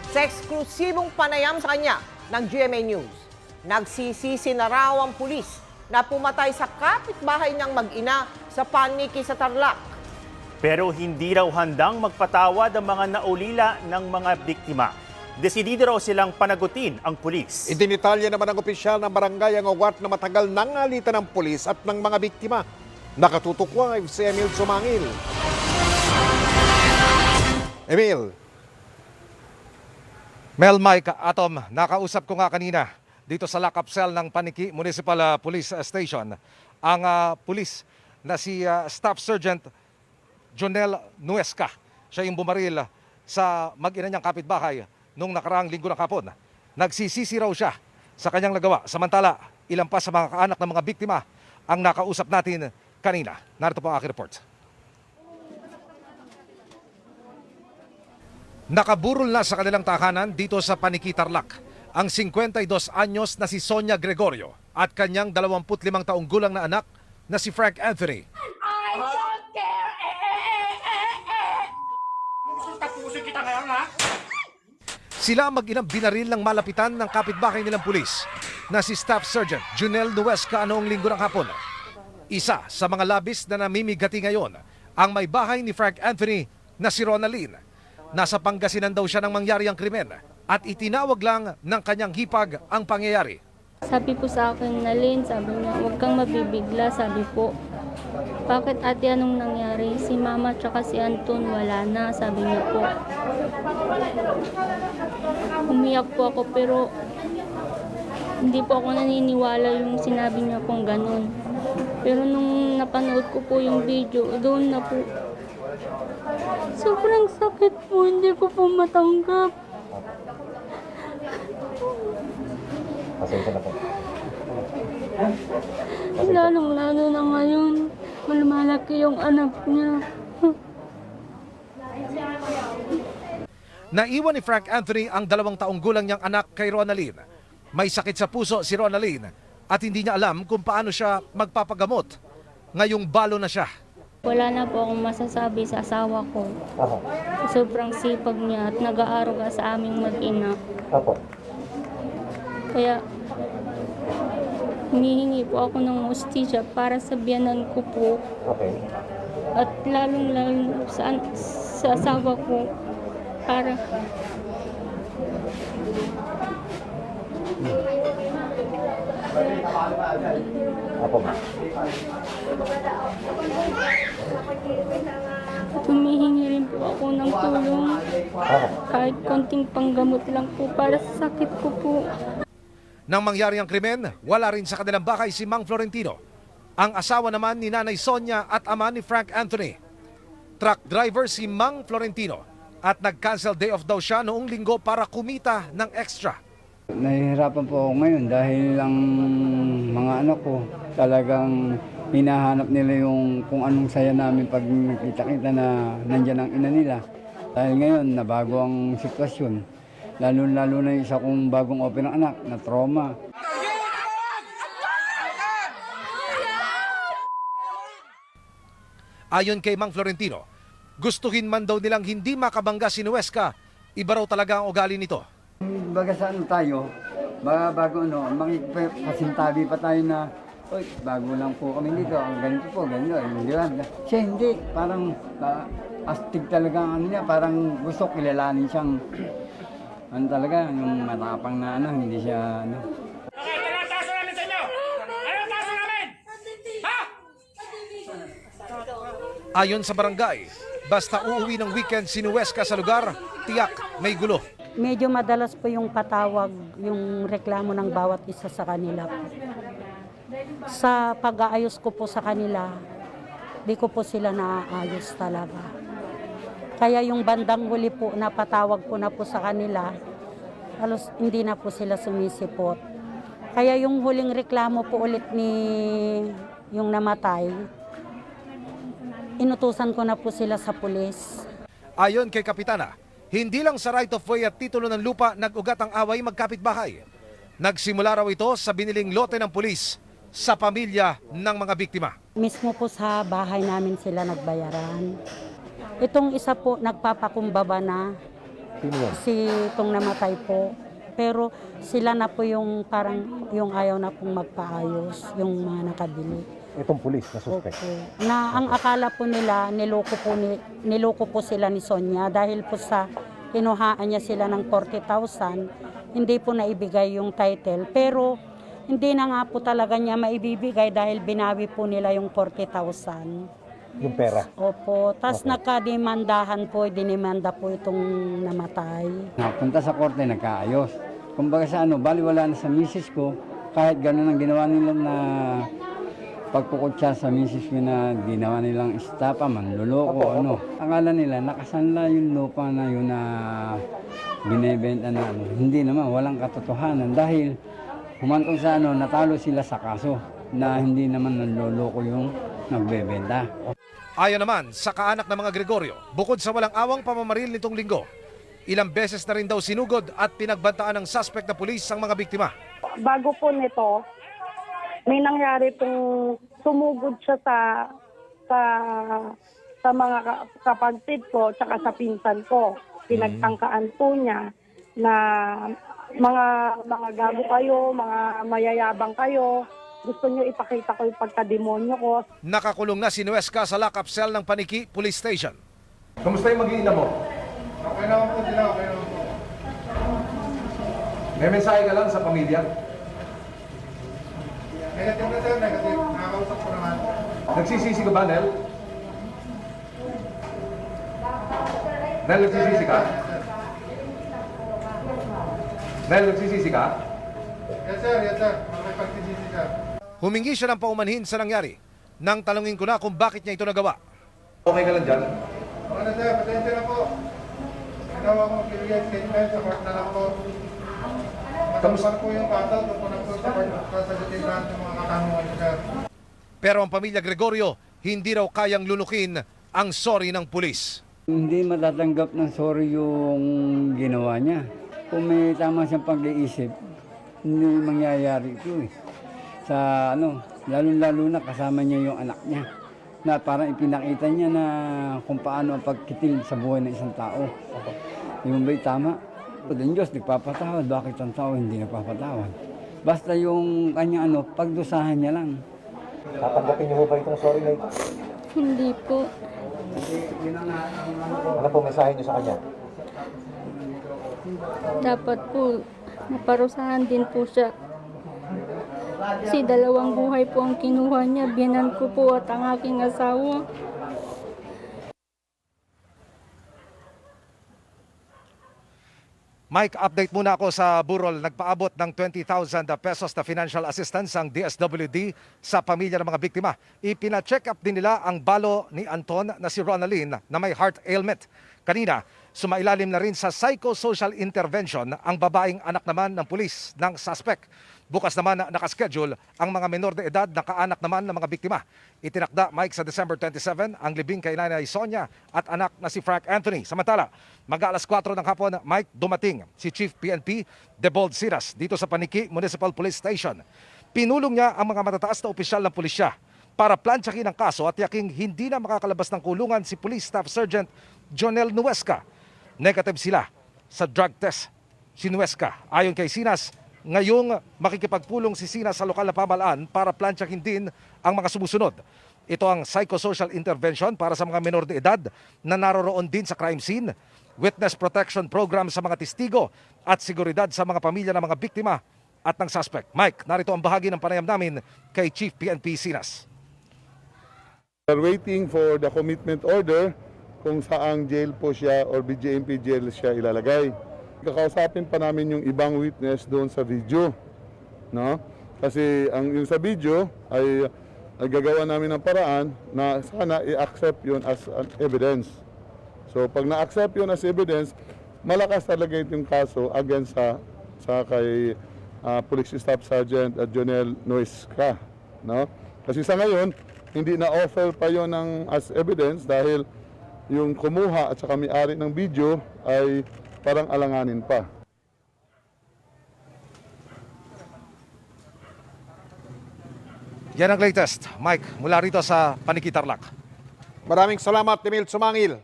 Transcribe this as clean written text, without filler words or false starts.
Sa eksklusibong panayam sa kanya ng GMA News, nagsisisi na raw ang pulis na pumatay sa kapitbahay niyang mag-ina sa paniki sa Tarlac. Pero hindi raw handang magpatawad ang mga naulila ng mga biktima. Desidido raw silang panagutin ang pulis. Idinitalya naman ng opisyal ng barangay ang ugat na matagal nang alitan ng pulis at ng mga biktima. Nakatutok live si Emil Sumangil. Emil. Mel, Mike, Atom, nakausap ko nga kanina dito sa lock-up cell ng Paniki Municipal Police Station ang pulis na si Staff Sergeant Jonel Nuesca. Siya yung bumaril sa mag-ina niyang kapitbahay nung nakaraang linggo ng hapon. Nagsisisi raw siya sa kanyang nagawa. Samantala, ilan pa sa mga kaanak ng mga biktima ang nakausap natin kanina. Narito po ang aking report. Nakaburol na sa kanilang tahanan dito sa Paniki, Tarlac ang 52 anyos na si Sonia Gregorio at kanyang 25 taong gulang na anak na si Frank Anthony. I don't care. Tapusin kita ngayon, ha? Sila mag-inang binaril ng malapitan ng kapitbahay nilang pulis na si Staff Sergeant Jonel Nuesca noong linggo ng hapon. Isa sa mga labis na namimigati ngayon ang may bahay ni Frank Anthony na si Ronaldine. Nasa Pangasinan daw siya nang mangyari ang krimen at itinawag lang ng kanyang hipag ang pangyayari. Sabi po sa akin na Lynn, sabi niya, huwag kang mabibigla, sabi po. Bakit ate, anong nangyari? Si mama tsaka si Anton wala na, sabi niya po. Umiyak po ako pero hindi po ako naniniwala yung sinabi niya pong ganun. Pero nung napanood ko po yung video, doon na po. Sobrang sakit po, hindi ko po matanggap. Pasensya na po. Lalong-lalo na ngayon, lumalaki yung anak niya. Naiwan ni Frank Anthony ang 2 taong gulang niyang anak kay Ronaldine. May sakit sa puso si Ronaldine at hindi niya alam kung paano siya magpapagamot. Ngayong balo na siya. Wala na po akong masasabi sa asawa ko. Sobrang sipag niya at nag-aaruga sa aming mag-ina. Kaya humihingi po ako ng hustisya para sa biyanan ko po. At lalong-lalo sa asawa ko para humihingi rin po ako ng tulong. Kahit konting panggamot lang po para sa sakit ko po. Nang mangyari ang krimen, wala rin sa kanilang bahay si Mang Florentino. Ang asawa naman ni Nanay Sonia at ama ni Frank Anthony. Truck driver si Mang Florentino at nag-cancel day off daw siya noong linggo para kumita ng extra. Nahihirapan po ako ngayon dahil lang mga anak ko talagang hinahanap nila yung kung anong saya namin pag nakita-kita na nandyan ang ina nila. Dahil ngayon nabago ang sitwasyon. Lalo-lalo na yung isa kong bagong open ng anak na trauma. Ayon kay Mang Florentino, gustuhin man daw nilang hindi makabangga si Nuesca, iba raw talaga ang ugali nito. Baga saan tayo, bago pasintabi pa tayo na, oy, bago lang po kami dito, ganito po, ganito. Siya hindi, parang astig talaga ang ano niya, parang gusto kilalanin siyang, ano talaga, yung matapang na ano, hindi siya, ano. Okay, tinataso namin sa inyo! Ano taso namin? Ha? Ayon sa barangay, basta uuwi ng weekend si Nuesca sa lugar, tiyak may gulo. Medyo madalas po yung patawag, yung reklamo ng bawat isa sa kanila po. Sa pag-aayos ko po sa kanila, di ko po sila naaayos talaga. Kaya yung bandang huli po, napatawag ko na po sa kanila, halos hindi na po sila sumisipot. Kaya yung huling reklamo po ulit ni yung namatay, inutusan ko na po sila sa pulis. Ayon kay Kapitana, hindi lang sa right of way at titulo ng lupa nag-ugat ang away magkapitbahay. Nagsimula raw ito sa biniling lote ng pulis sa pamilya ng mga biktima. Mismo po sa bahay namin sila nagbayaran. Itong isa po nagpapakumbaba na Sino yun? Si itong namatay po. Pero sila na po yung parang yung ayaw na pong magpaayos, yung mga nakabili. Itong pulis na suspect. Opo. Na ang akala po nila, niloko po sila ni Sonia dahil po sa kinuhaan niya sila ng 40,000, hindi po naibigay yung title. Pero hindi na nga po talaga niya maibibigay dahil binawi po nila yung 40,000. Yung pera. Opo. Tapos nagkademandahan po, dinimanda po itong namatay. Napunta sa korte, nagkaayos. Kumbaga sa baliwala na sa misis ko, kahit gano'n ang ginawa nila na pagpukutsa sa misis ko na ginawa nilang istapa, manluloko, Akala nila, nakasanla yung lupa na yun na binibenta na Hindi naman, walang katotohanan dahil humantong sa natalo sila sa kaso na hindi naman nanluloko yung nagbebenta. Ayon naman sa kaanak ng mga Gregorio, bukod sa walang awang pamamaril nitong linggo, ilang beses na rin daw sinugod at pinagbantaan ng suspect na pulis ang mga biktima. Bago po nito, may nangyari pong sumugod siya sa mga kapatid ko tsaka sa pinsan ko. Pinagtangkaan po niya na mga gago kayo, mga mayayabang kayo. Gusto niyo ipakita ko yung pagkademonyo ko. Nakakulong na si Nuesca sa lock-up cell ng Paniki Police Station. Kamusta yung mag-iina mo? Okay naman po sila, okay naman po. May mensahe ka lang sa pamilya? Negative na sir, negative. Nakakausap ko naman. Nagsisisi ka ba, Nel? Nel, nagsisisi ka? Nel, nagsisisi ka? Yes sir, yes sir. Makipagtisisi sir. Humingi siya ng paumanhin sa nangyari. Nang tanungin ko na kung bakit niya ito nagawa. Okay ka lang dyan? Okay na sir, pasensya na po. Ginawa ko magbibigay statement sa court na lang po. Matapusan po yung kaso, doon po na po sa court sasagutin lahat ng mga katanungan niyo sir. Pero ang pamilya Gregorio, hindi raw kayang lunukin ang sorry ng pulis. Hindi matatanggap ng sorry yung ginawa niya. Kung may tama siyang pag-iisip, hindi mangyayari ito Sa lalo-lalo na kasama niya yung anak niya. Na parang ipinakita niya na kung paano ang pagkitil sa buhay ng isang tao. Yung ba'y tama? Ang Diyos nagpapatawad, bakit ang tao hindi nagpapatawad? Basta yung kanya pagdusahan niya lang. Tatanggapin niyo ba itong sorry na ito? Hindi po. Ano po mensahe niyo sa kanya? Dapat po, maparusahan din po siya. Kasi 2 buhay po ang kinuha niya. Biyanan ko po at ang aking asawa. Mike, update muna ako sa burol. Nagpaabot ng 20,000 pesos na financial assistance ang DSWD sa pamilya ng mga biktima. Ipina-check up din nila ang balo ni Anton na si Ronaldin na may heart ailment. Kanina, sumailalim na rin sa psychosocial intervention ang babaeng anak naman ng pulis ng suspect. Bukas naman nakaschedule ang mga menor de edad na kaanak naman ng mga biktima. Itinakda, Mike, sa December 27 ang libing kay Nanay Sonia at anak na si Frank Anthony. Samantala, mag-alas 4 ng hapon, Mike, dumating si Chief PNP Debold Siras dito sa Paniki Municipal Police Station. Pinulong niya ang mga matataas na opisyal ng pulisya para plantsakin ang kaso at yaking hindi na makakalabas ng kulungan si Police Staff Sergeant Jonel Nuesca. Negative sila sa drug test. Si Nuesca, ayon kay Sinas, ngayong makikipagpulong si Sinas sa lokal na pamahalaan para plantsakin din ang mga sumusunod. Ito ang psychosocial intervention para sa mga menor de edad na naroroon din sa crime scene, witness protection program sa mga testigo at seguridad sa mga pamilya ng mga biktima at ng suspect. Mike, narito ang bahagi ng panayam namin kay Chief PNP Sinas. We're waiting for the commitment order kung saang jail po siya or BJMP jail siya ilalagay. Kakausapin pa namin yung ibang witness doon sa video, no? Kasi yung sa video ay gagawa namin ng paraan na sana i-accept yun as an evidence. So pag na-accept yun as evidence, malakas talaga yung kaso against sa kay Police Staff Sergeant Jonel Nuesca, no? Kasi sa ngayon, hindi na-offer pa yun as evidence dahil yung kumuha at saka may-ari ng video ay parang alanganin pa. Yan ang latest. Mike, mula rito sa Paniki Tarlac. Maraming salamat, Emil Sumangil.